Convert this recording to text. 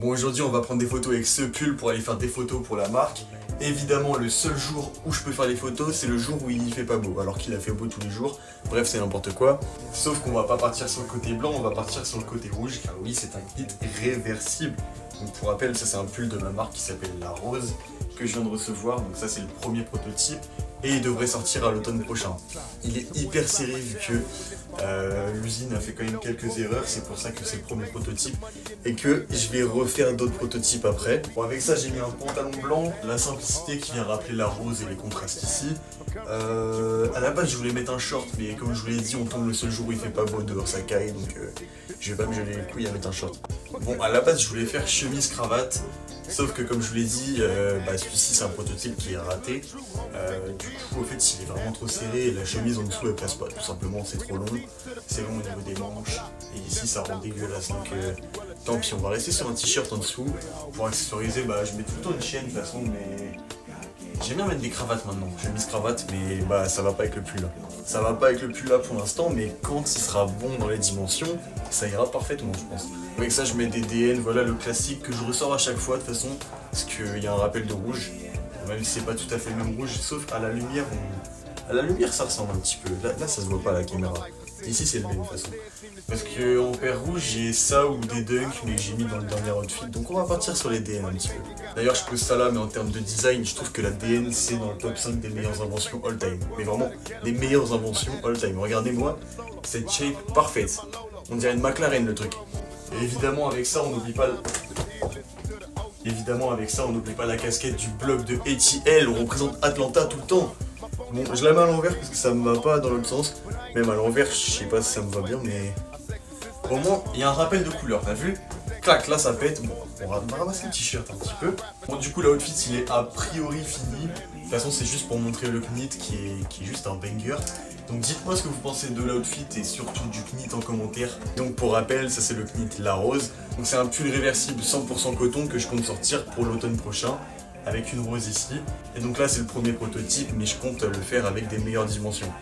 Bon, aujourd'hui on va prendre des photos avec ce pull pour aller faire des photos pour la marque. Évidemment le seul jour où je peux faire les photos c'est le jour où il y fait pas beau, alors qu'il a fait beau tous les jours. Bref, c'est n'importe quoi. Sauf qu'on va pas partir sur le côté blanc, on va partir sur le côté rouge, car oui, c'est un kit réversible. Donc pour rappel, ça c'est un pull de ma marque qui s'appelle La Rose, que je viens de recevoir. Donc ça c'est le premier prototype et il devrait sortir à l'automne prochain. Il est hyper serré vu que l'usine a fait quand même quelques erreurs, c'est pour ça que c'est le premier prototype et que je vais refaire d'autres prototypes après. Bon, avec ça j'ai mis un pantalon blanc, la simplicité qui vient rappeler la rose et les contrastes ici. À la base je voulais mettre un short, mais comme je vous l'ai dit, on tombe le seul jour où il fait pas beau, dehors ça caille, donc je vais pas me geler les couilles à mettre un short. Bon, à la base je voulais faire chemise cravate, sauf que comme je vous l'ai dit, celui-ci c'est un prototype qui est raté. Du coup, au fait, il est vraiment trop serré et la chemise en dessous elle passe pas. Tout simplement, c'est trop long. C'est long au niveau des manches. Et ici, ça rend dégueulasse. Donc, tant pis, on va rester sur un t-shirt en dessous. Pour accessoriser, je mets tout le temps une chaîne de toute façon, mais j'aime bien mettre des cravates maintenant. Chemise cravate, mais ça va pas avec le pull là. Ça va pas avec le pull là pour l'instant, mais quand il sera bon dans les dimensions, ça ira parfaitement, je pense. Avec ça, je mets des DN, voilà le classique que je ressors à chaque fois de toute façon, parce qu'il y a un rappel de rouge. Même si c'est pas tout à fait le même rouge, sauf à la lumière, à la lumière ça ressemble un petit peu. Là ça se voit pas à la caméra. Ici c'est le même de toute façon. Parce que en paire rouge j'ai ça ou des dunks mais que j'ai mis dans le dernier outfit. Donc on va partir sur les DN un petit peu. D'ailleurs je pose ça là, mais en termes de design, je trouve que la DN c'est dans le top 5 des meilleures inventions all time. Mais vraiment des meilleures inventions all time. Regardez-moi cette shape parfaite. On dirait une McLaren le truc. Et évidemment avec ça on n'oublie pas la casquette du blog de ATL, on représente Atlanta tout le temps. Bon, je la mets à l'envers parce que ça me va pas dans l'autre sens. Même à l'envers, je sais pas si ça me va bien, mais au moins, il y a un rappel de couleur, t'as vu? Clac, là ça pète. Bon, on va ramasser le t-shirt un petit peu. Bon, du coup, l'outfit il est a priori fini. De toute façon, c'est juste pour montrer le knit qui est juste un banger. Donc dites-moi ce que vous pensez de l'outfit et surtout du knit en commentaire. Donc pour rappel, ça c'est le knit La Rose. Donc c'est un pull réversible 100% coton que je compte sortir pour l'automne prochain avec une rose ici. Et donc là c'est le premier prototype mais je compte le faire avec des meilleures dimensions.